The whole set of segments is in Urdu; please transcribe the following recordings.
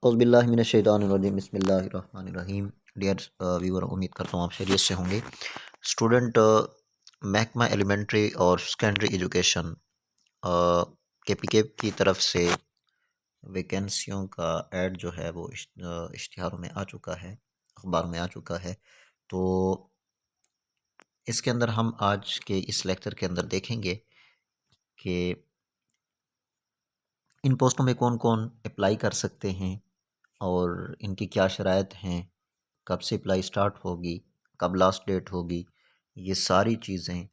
اعوذ باللہ من الشیطان الرجیم بسم اللہ الرحمن الرحیم۔ ڈیئر ویور، امید کرتا ہوں آپ خیریت سے ہوں گے۔ اسٹوڈنٹ، محکمہ ایلیمنٹری اور سیکنڈری ایجوکیشن کے پی کے کی طرف سے ویکینسیوں کا ایڈ جو ہے وہ اشتہاروں میں آ چکا ہے، اخبار میں آ چکا ہے۔ تو اس کے اندر ہم آج کے اس لیکچر کے اندر دیکھیں گے کہ ان پوسٹوں میں کون کون اپلائی کر سکتے ہیں اور ان کی کیا شرائط ہیں، کب سے اپلائی سٹارٹ ہوگی، کب لاسٹ ڈیٹ ہوگی، یہ ساری چیزیں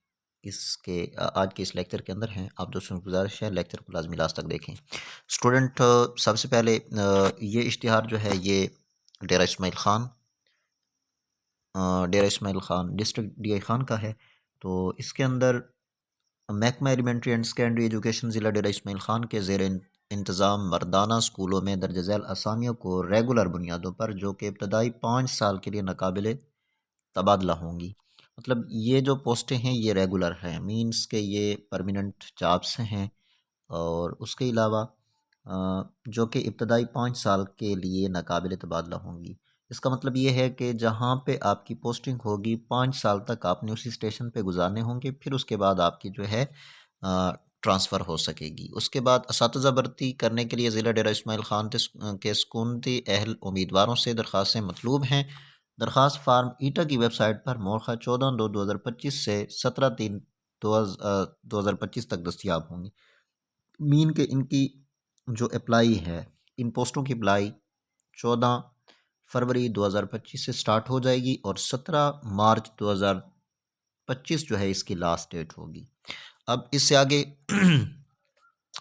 اس کے آج کے اس لیکچر کے اندر ہیں۔ آپ دوستوں کی گزارش ہے لیکچر کو لازمی لاسٹ تک دیکھیں۔ اسٹوڈنٹ، سب سے پہلے یہ اشتہار جو ہے یہ Dera Ismail Khan district D I Khan کا ہے۔ تو اس کے اندر محکمہ ایلیمنٹری اینڈ سیکنڈری ایجوکیشن ضلع ڈیرہ اسماعیل خان کے زیر انتظام مردانہ اسکولوں میں درج ذیل اسامیوں کو ریگولر بنیادوں پر، جو کہ ابتدائی 5 سال کے لیے ناقابل تبادلہ ہوں گی۔ مطلب یہ جو پوسٹیں ہیں یہ ریگولر ہیں، مینس کہ یہ پرماننٹ جابس ہیں، اور اس کے علاوہ جو کہ ابتدائی 5 سال کے لیے ناقابل تبادلہ ہوں گی۔ اس کا مطلب یہ ہے کہ جہاں پہ آپ کی پوسٹنگ ہوگی 5 سال تک آپ نے اسی اسٹیشن پہ گزارنے ہوں گے، پھر اس کے بعد آپ کی جو ہے ٹرانسفر ہو سکے گی۔ اس کے بعد اساتذہ بھرتی کرنے کے لیے ضلع ڈیرہ اسماعیل خان کے سکونتی اہل امیدواروں سے درخواستیں مطلوب ہیں۔ درخواست فارم ایٹا کی ویب سائٹ پر مورخہ 14/2/2025 سے 17/3/2025 تک دستیاب ہوں گی۔ مین کہ ان کی جو اپلائی ہے، ان پوسٹوں کی اپلائی 14 فروری 2025 سے سٹارٹ ہو جائے گی اور 17 مارچ 2025 جو ہے اس کی لاسٹ ڈیٹ ہوگی۔ اب اس سے آگے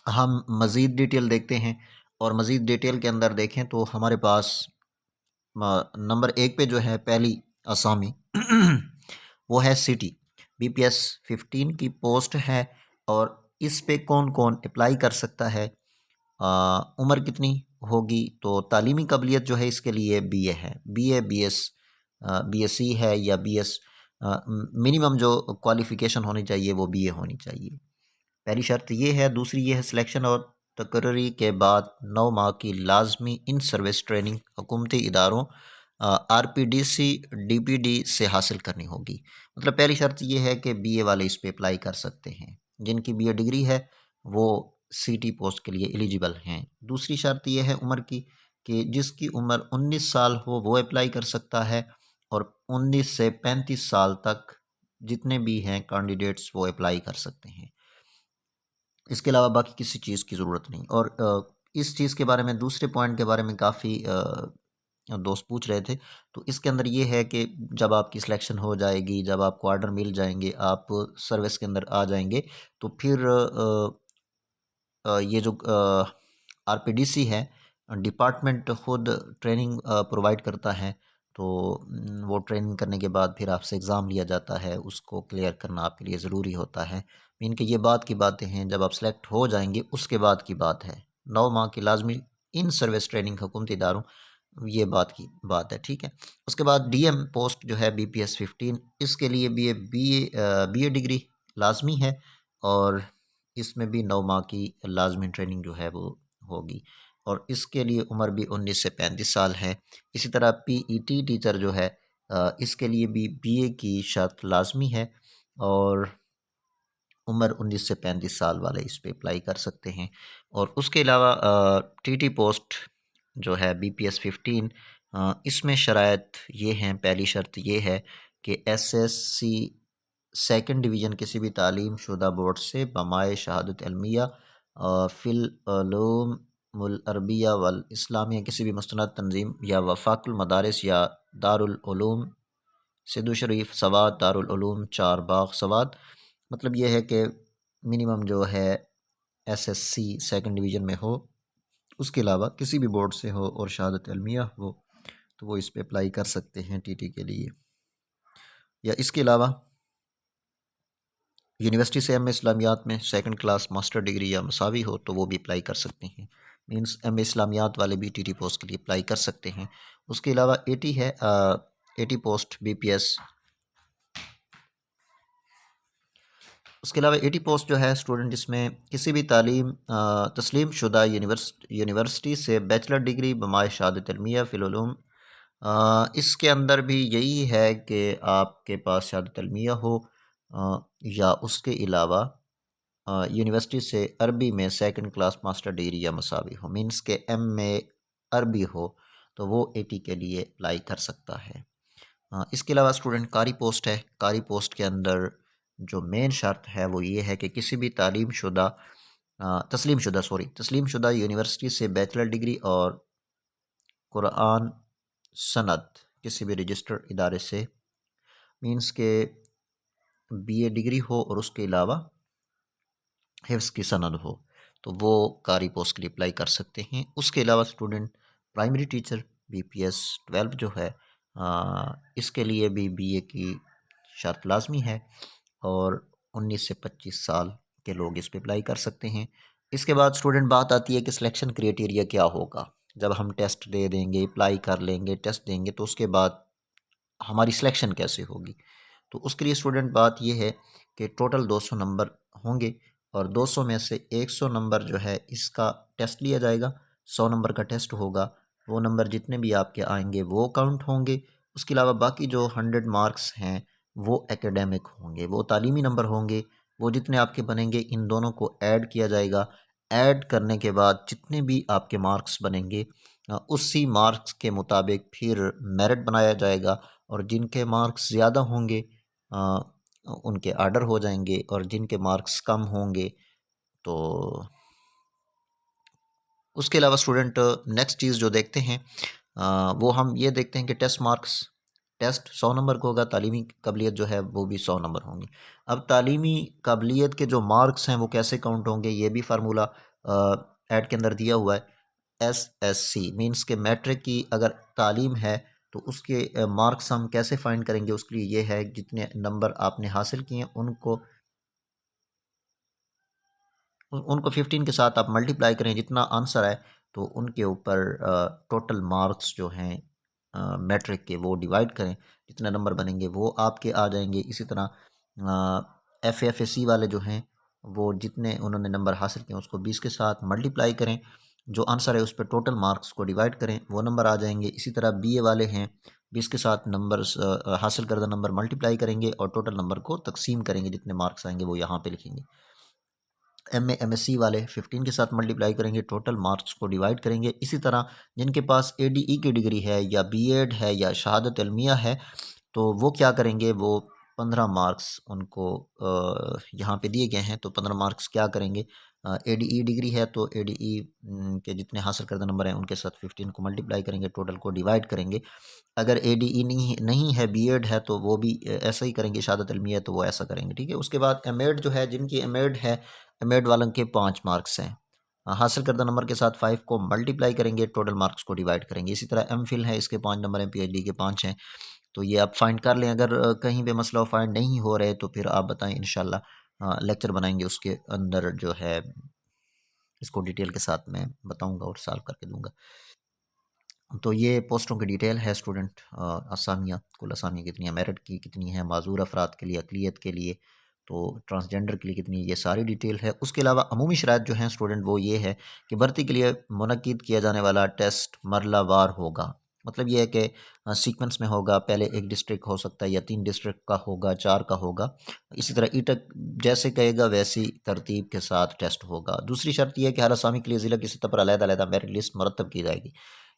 ہم مزید ڈیٹیل دیکھتے ہیں، اور مزید ڈیٹیل کے اندر دیکھیں تو ہمارے پاس نمبر 1 پہ جو ہے پہلی اسامی وہ ہے سٹی BPS 15 کی پوسٹ ہے، اور اس پہ کون کون اپلائی کر سکتا ہے، عمر کتنی ہوگی؟ تو تعلیمی قابلیت جو ہے اس کے لیے BA ہے، BA BSc ہے یا BS، منیمم جو کوالیفیکیشن ہونی چاہیے وہ BA ہونی چاہیے، پہلی شرط یہ ہے۔ دوسری یہ ہے سلیکشن اور تقرری کے بعد 9 ماہ کی لازمی ان سروس ٹریننگ حکومتی اداروں RPDC DPD سے حاصل کرنی ہوگی۔ مطلب پہلی شرط یہ ہے کہ BA والے اس پہ اپلائی کر سکتے ہیں، جن کی BA ڈگری ہے وہ CT پوسٹ کے لیے ایلیجیبل ہیں۔ دوسری شرط یہ ہے عمر کی، کہ جس کی عمر 19 سال ہو وہ اپلائی کر سکتا ہے، اور 19 سے 35 سال تک جتنے بھی ہیں کینڈیڈیٹس وہ اپلائی کر سکتے ہیں۔ اس کے علاوہ باقی کسی چیز کی ضرورت نہیں۔ اور اس چیز کے بارے میں، دوسرے پوائنٹ کے بارے میں کافی دوست پوچھ رہے تھے، تو اس کے اندر یہ ہے کہ جب آپ کی سلیکشن ہو جائے گی، جب آپ کو آرڈر مل جائیں گے، آپ سروس کے اندر آ جائیں گے، تو پھر یہ جو RPDC ہے ڈپارٹمنٹ خود ٹریننگ پرووائڈ کرتا ہے، تو وہ ٹریننگ کرنے کے بعد پھر آپ سے ایگزام لیا جاتا ہے، اس کو کلیئر کرنا آپ کے لیے ضروری ہوتا ہے۔ مین کہ یہ بات کی باتیں ہیں، جب آپ سلیکٹ ہو جائیں گے اس کے بعد کی بات ہے۔ 9 ماہ کی لازمی ان سروس ٹریننگ حکومتی اداروں، یہ بات ہے، ٹھیک ہے۔ اس کے بعد DM پوسٹ جو ہے BPS 15، اس کے لیے BA ڈگری لازمی ہے، اور اس میں بھی 9 ماہ کی لازمی ٹریننگ جو ہے وہ ہوگی، اور اس کے لیے عمر بھی 19 سے 35 سال ہے۔ اسی طرح PET ٹیچر جو ہے اس کے لیے بھی BA کی شرط لازمی ہے، اور عمر 19 سے 35 سال والے اس پہ اپلائی کر سکتے ہیں۔ اور اس کے علاوہ TT پوسٹ جو ہے BPS 15، اس میں شرائط یہ ہیں۔ پہلی شرط یہ ہے کہ SSC سیکنڈ ڈویژن کسی بھی تعلیم شدہ بورڈ سے بمائے شہادت علمیہ فی العلوم العربیہ والاسلامیہ کسی بھی مستند تنظیم یا وفاق المدارس یا دارالعلوم سدھو شریف سوات، دارالعلوم 4 باغ سوات۔ مطلب یہ ہے کہ منیمم جو ہے SSC سیکنڈ ڈویژن میں ہو، اس کے علاوہ کسی بھی بورڈ سے ہو اور شہادت علمیہ ہو، تو وہ اس پہ اپلائی کر سکتے ہیں TT کے لیے۔ یا اس کے علاوہ یونیورسٹی سے MA اسلامیات میں سیکنڈ کلاس ماسٹر ڈگری یا مساوی ہو تو وہ بھی اپلائی کر سکتے ہیں، مینس MA اسلامیات والے بھی TT پوسٹ کے لیے اپلائی کر سکتے ہیں۔ اس کے علاوہ 80 ہے، 80 پوسٹ BPS اس کے علاوہ 80 پوسٹ جو ہے اسٹوڈنٹ اس میں کسی بھی تعلیم تسلیم شدہ یونیورسٹی سے بیچلر ڈگری بمائے شہادت علمیہ فی العلوم، اس کے اندر بھی یہی ہے کہ آپ کے پاس شہادت علمیہ ہو یا اس کے علاوہ یونیورسٹی سے عربی میں سیکنڈ کلاس ماسٹر ڈگری یا مساوی ہو، مینس کہ ایم میں عربی ہو تو وہ 80 کے لیے اپلائی کر سکتا ہے۔ اس کے علاوہ اسٹوڈنٹ قاری پوسٹ ہے، قاری پوسٹ کے اندر جو مین شرط ہے وہ یہ ہے کہ کسی بھی تسلیم شدہ یونیورسٹی سے بیچلر ڈگری اور قرآن سند کسی بھی رجسٹرڈ ادارے سے، مینس کہ بی اے ڈگری ہو اور اس کے علاوہ حفظ کی سند ہو تو وہ قاری پوسٹ کے لیے اپلائی کر سکتے ہیں۔ اس کے علاوہ اسٹوڈنٹ پرائمری ٹیچر BPS 12 جو ہے اس کے لیے بھی BA کی شرط لازمی ہے اور 19 سے 25 سال کے لوگ اس پہ اپلائی کر سکتے ہیں۔ اس کے بعد اسٹوڈنٹ بات آتی ہے کہ سلیکشن کریٹیریا کیا ہوگا، جب ہم ٹیسٹ دے دیں گے، اپلائی کر لیں گے، ٹیسٹ دیں گے تو اس کے بعد ہماری سلیکشن کیسے ہوگی، تو اس کے لیے اسٹوڈنٹ بات یہ ہے کہ ٹوٹل 200 نمبر ہوں گے اور 200 میں سے 100 نمبر جو ہے اس کا ٹیسٹ لیا جائے گا، 100 نمبر کا ٹیسٹ ہوگا، وہ نمبر جتنے بھی آپ کے آئیں گے وہ کاؤنٹ ہوں گے۔ اس کے علاوہ باقی جو 100 مارکس ہیں وہ ایکیڈیمک ہوں گے، وہ تعلیمی نمبر ہوں گے، وہ جتنے آپ کے بنیں گے ان دونوں کو ایڈ کیا جائے گا۔ ایڈ کرنے کے بعد جتنے بھی آپ کے مارکس بنیں گے اسی مارکس کے مطابق پھر میرٹ بنایا جائے گا، اور جن کے مارکس زیادہ ہوں گے ان کے آرڈر ہو جائیں گے، اور جن کے مارکس کم ہوں گے تو اس کے علاوہ اسٹوڈنٹ نیکسٹ چیز جو دیکھتے ہیں وہ ہم یہ دیکھتے ہیں کہ ٹیسٹ مارکس، ٹیسٹ 100 نمبر کا ہوگا، تعلیمی قابلیت جو ہے وہ بھی 100 نمبر ہوں گی۔ اب تعلیمی قابلیت کے جو مارکس ہیں وہ کیسے کاؤنٹ ہوں گے، یہ بھی فارمولہ ایڈ کے اندر دیا ہوا ہے۔ SSC مینس کہ میٹرک کی اگر تعلیم ہے تو اس کے مارکس ہم کیسے فائنڈ کریں گے، اس کے لیے یہ ہے جتنے نمبر آپ نے حاصل کیے ہیں ان کو 15 کے ساتھ آپ ملٹیپلائی کریں، جتنا آنسر ہے تو ان کے اوپر ٹوٹل مارکس جو ہیں میٹرک کے وہ ڈیوائڈ کریں، جتنے نمبر بنیں گے وہ آپ کے آ جائیں گے۔ اسی طرح FAFSC والے جو ہیں وہ جتنے انہوں نے نمبر حاصل کیے اس کو 20 کے ساتھ ملٹیپلائی کریں، جو آنسر ہے اس پہ ٹوٹل مارکس کو ڈیوائڈ کریں، وہ نمبر آ جائیں گے۔ اسی طرح BA والے ہیں 20 کے ساتھ نمبرز حاصل کردہ نمبر ملٹیپلائی کریں گے اور ٹوٹل نمبر کو تقسیم کریں گے، جتنے مارکس آئیں گے وہ یہاں پہ لکھیں گے۔ MSc والے 15 کے ساتھ ملٹیپلائی کریں گے، ٹوٹل مارکس کو ڈیوائڈ کریں گے۔ اسی طرح جن کے پاس ADE کی ڈگری ہے یا BEd ہے یا شہادت علمیہ ہے تو وہ کیا کریں گے، وہ 15 مارکس ان کو یہاں پہ دیے گئے ہیں، تو 15 مارکس کیا کریں گے، ADE ڈگری ہے تو ADE کے جتنے حاصل کردہ نمبر ہیں ان کے ساتھ 15 کو ملٹیپلائی کریں گے، ٹوٹل کو ڈیوائڈ کریں گے۔ اگر ADE نہیں ہے، BEd ہے تو وہ بھی ایسا ہی کریں گے، شہادت علمیہ ہے تو وہ ایسا کریں گے، ٹھیک ہے۔ اس کے بعد MAd جو ہے، جن کی MAd ہے، MAd والوں کے 5 مارکس ہیں، حاصل کردہ نمبر کے ساتھ 5 کو ملٹیپلائی کریں گے، ٹوٹل مارکس کو ڈیوائڈ کریں گے۔ اسی طرح MPhil ہے، اس کے 5 نمبر ہیں، PhD کے 5 ہیں، تو یہ آپ فائنڈ کر لیں۔ اگر کہیں پہ مسئلہ فائنڈ نہیں ہو رہے تو پھر آپ بتائیں، انشاءاللہ لیکچر بنائیں گے، اس کے اندر جو ہے اس کو ڈیٹیل کے ساتھ میں بتاؤں گا اور سالو کر کے دوں گا۔ تو یہ پوسٹوں کی ڈیٹیل ہے اسٹوڈنٹ، اسامیہ، کل اسامیہ کتنی ہیں، میرٹ کی کتنی ہے، معذور افراد کے لیے، اقلیت کے لیے، تو ٹرانسجنڈر کے لیے کتنی، یہ ساری ڈیٹیل ہے۔ اس کے علاوہ عمومی شرائط جو ہیں اسٹوڈنٹ وہ یہ ہے کہ بھرتی کے لیے منعقد کیا جانے والا ٹیسٹ مرحلہ وار ہوگا، مطلب یہ ہے کہ سیکوینس میں ہوگا، پہلے ایک ڈسٹرکٹ ہو سکتا ہے یا 3 ڈسٹرکٹ کا ہوگا، 4 کا ہوگا، اسی طرح ایٹک جیسے کہے گا ویسی ترتیب کے ساتھ ٹیسٹ ہوگا۔ دوسری شرط یہ ہے کہ ہر اسامی کے لیے ضلع کی سطح پر علیحدہ علیحدہ میرٹ لسٹ مرتب کی جائے گی،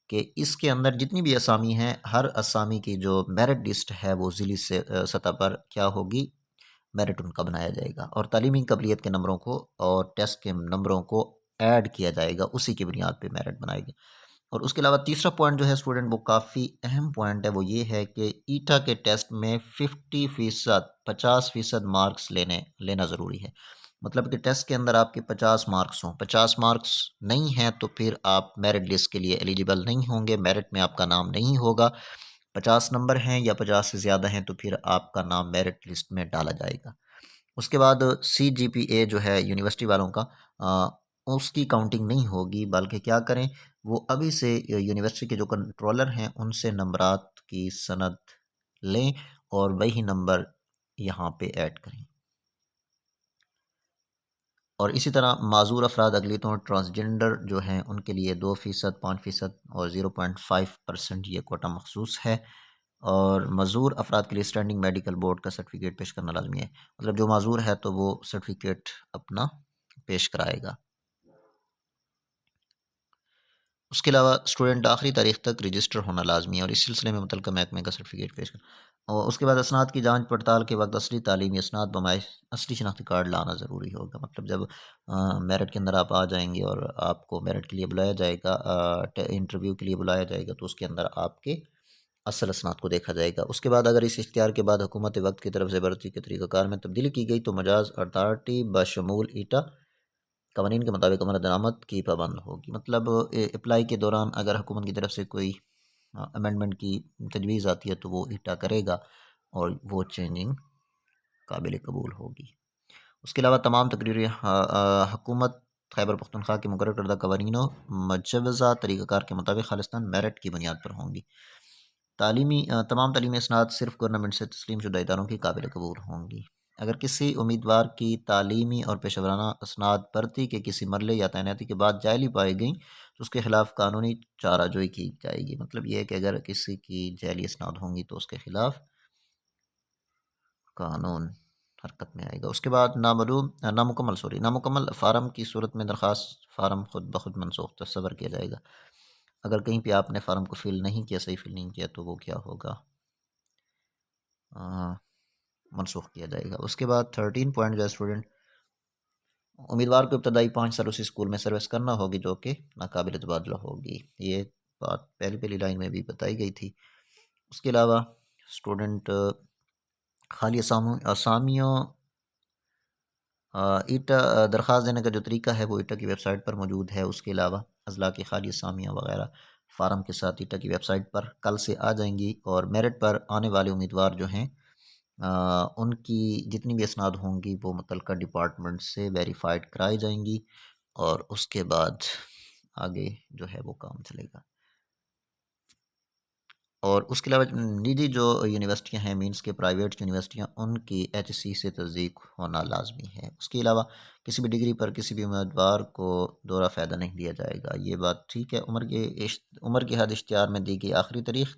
کہ اس کے اندر جتنی بھی اسامی ہیں، ہر اسامی کی جو میرٹ لسٹ ہے وہ ضلعی سے سطح پر کیا ہوگی، میرٹ ان کا بنایا جائے گا، اور تعلیمی قابلیت کے نمبروں کو اور ٹیسٹ کے نمبروں کو ایڈ کیا جائے گا، اسی کی بنیاد پہ میرٹ بنائے گا۔ اور اس کے علاوہ تیسرا پوائنٹ جو ہے اسٹوڈنٹ وہ کافی اہم پوائنٹ ہے، وہ یہ ہے کہ ایٹا کے ٹیسٹ میں 50% مارکس لینا ضروری ہے، مطلب کہ ٹیسٹ کے اندر آپ کے 50 مارکس ہوں، 50 مارکس نہیں ہیں تو پھر آپ میرٹ لسٹ کے لیے ایلیجیبل نہیں ہوں گے، میرٹ میں آپ کا نام نہیں ہوگا۔ 50 نمبر ہیں یا 50 سے زیادہ ہیں تو پھر آپ کا نام میرٹ لسٹ میں ڈالا جائے گا۔ اس کے بعد CGPA جو ہے یونیورسٹی والوں کا، اس کی کاؤنٹنگ نہیں ہوگی، بلکہ کیا کریں، وہ ابھی سے یونیورسٹی کے جو کنٹرولر ہیں ان سے نمبرات کی سند لیں اور وہی نمبر یہاں پہ ایڈ کریں۔ اور اسی طرح معذور افراد اقلیتوں ٹرانسجنڈر جو ہیں ان کے لیے 2%، 5% اور 0.5% یہ کوٹا مخصوص ہے، اور معذور افراد کے لیے اسٹینڈنگ میڈیکل بورڈ کا سرٹیفکیٹ پیش کرنا لازمی ہے، مطلب جو معذور ہے تو وہ سرٹیفکیٹ اپنا پیش کرائے گا۔ اس کے علاوہ اسٹوڈنٹ آخری تاریخ تک رجسٹر ہونا لازمی ہے، اور اس سلسلے میں متعلقہ محکمے کا سرٹیفکیٹ پیش کرنا، اور اس کے بعد اسناد کی جانچ پڑتال کے وقت اصلی تعلیمی اسناد بمائش اصلی شناختی کارڈ لانا ضروری ہوگا، مطلب جب میرٹ کے اندر آپ آ جائیں گے اور آپ کو میرٹ کے لیے بلایا جائے گا، انٹرویو کے لیے بلایا جائے گا، تو اس کے اندر آپ کے اصل اسناد کو دیکھا جائے گا۔ اس کے بعد اگر اس اختیار کے بعد حکومت وقت کی طرف سے بھرتی کے طریقہ کار میں تبدیلی کی گئی تو مجاز اتھارٹی بشمول ایٹا قوانین کے مطابق عمر درآمد کی پابند ہوگی، مطلب اپلائی کے دوران اگر حکومت کی طرف سے کوئی امینڈمنٹ کی تجویز آتی ہے تو وہ ایٹا کرے گا اور وہ چینجنگ قابل قبول ہوگی۔ اس کے علاوہ تمام تقریری حکومت خیبر پختونخوا کے مقرر کردہ قوانینوں مجوزہ طریقہ کار کے مطابق خالصتاً میرٹ کی بنیاد پر ہوں گی۔ تمام تعلیمی اسناد صرف گورنمنٹ سے تسلیم شدہ اداروں کی قابل قبول ہوں گی۔ اگر کسی امیدوار کی تعلیمی اور پیشہ ورانہ اسناد بھرتی کے کسی مرحلے یا تعیناتی کے بعد جعلی پائی گئیں تو اس کے خلاف قانونی چارہ جوئی کی جائے گی، مطلب یہ ہے کہ اگر کسی کی جعلی اسناد ہوں گی تو اس کے خلاف قانون حرکت میں آئے گا۔ اس کے بعد نامکمل فارم کی صورت میں درخواست فارم خود بخود منسوخ تصور کیا جائے گا۔ اگر کہیں پہ آپ نے فارم کو فل نہیں کیا، صحیح فل نہیں کیا، تو وہ کیا ہوگا، منسوخ کیا جائے گا۔ اس کے بعد 13 پوائنٹ جو اسٹوڈنٹ امیدوار کو ابتدائی 5 سال اسی اسکول میں سروس کرنا ہوگی جو کہ ناقابل تبادلہ ہوگی، یہ بات پہلی لائن میں بھی بتائی گئی تھی۔ اس کے علاوہ اسٹوڈنٹ خالی اسامیوں ایٹا درخواست دینے کا جو طریقہ ہے وہ ایٹا کی ویب سائٹ پر موجود ہے۔ اس کے علاوہ اضلاع کی خالی اسامیاں وغیرہ فارم کے ساتھ ایٹا کی ویب سائٹ پر کل سے آ جائیں گی، اور میرٹ پر آنے والے امیدوار جو ہیں ان کی جتنی بھی اسناد ہوں گی وہ متعلقہ ڈپارٹمنٹ سے ویریفائڈ کرائی جائیں گی، اور اس کے بعد آگے جو ہے وہ کام چلے گا۔ اور اس کے علاوہ نجی جو یونیورسٹیاں ہیں، مینس کے پرائیویٹ یونیورسٹیاں، ان کی ایچ سی سے تصدیق ہونا لازمی ہے۔ اس کے علاوہ کسی بھی ڈگری پر کسی بھی امیدوار کو دورہ فائدہ نہیں دیا جائے گا، یہ بات ٹھیک ہے۔ عمر کی حد اشتہار میں دی گئی آخری تاریخ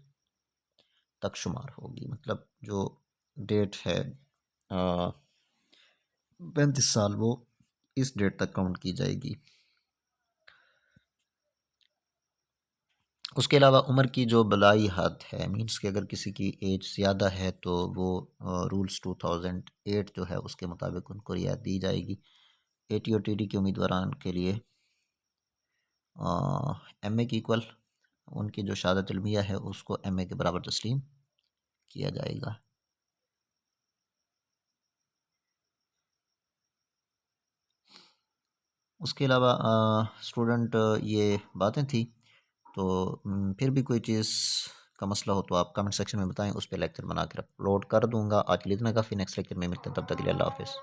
تک شمار ہوگی، مطلب جو ڈیٹ ہے 35 سال وہ اس ڈیٹ تک کاؤنٹ کی جائے گی۔ اس کے علاوہ عمر کی جو بلائی حد ہے، مینس کہ اگر کسی کی ایج زیادہ ہے تو وہ رولز 2008 جو ہے اس کے مطابق ان کو رعایت دی جائے گی۔ اے ٹی اور ٹی ڈی کے امیدواران کے لیے ایم اے کی ایکول ان کی جو شہادت علمیہ ہے اس کو ایم اے کے برابر تسلیم کیا جائے گا۔ اس کے علاوہ اسٹوڈنٹ یہ باتیں تھیں، تو پھر بھی کوئی چیز کا مسئلہ ہو تو آپ کمنٹ سیکشن میں بتائیں، اس پہ لیکچر بنا کر اپلوڈ کر دوں گا۔ آج کے لیے اتنا کافی، نیکسٹ لیکچر میں ملتے ہیں، تب تک کے لیے اللہ حافظ۔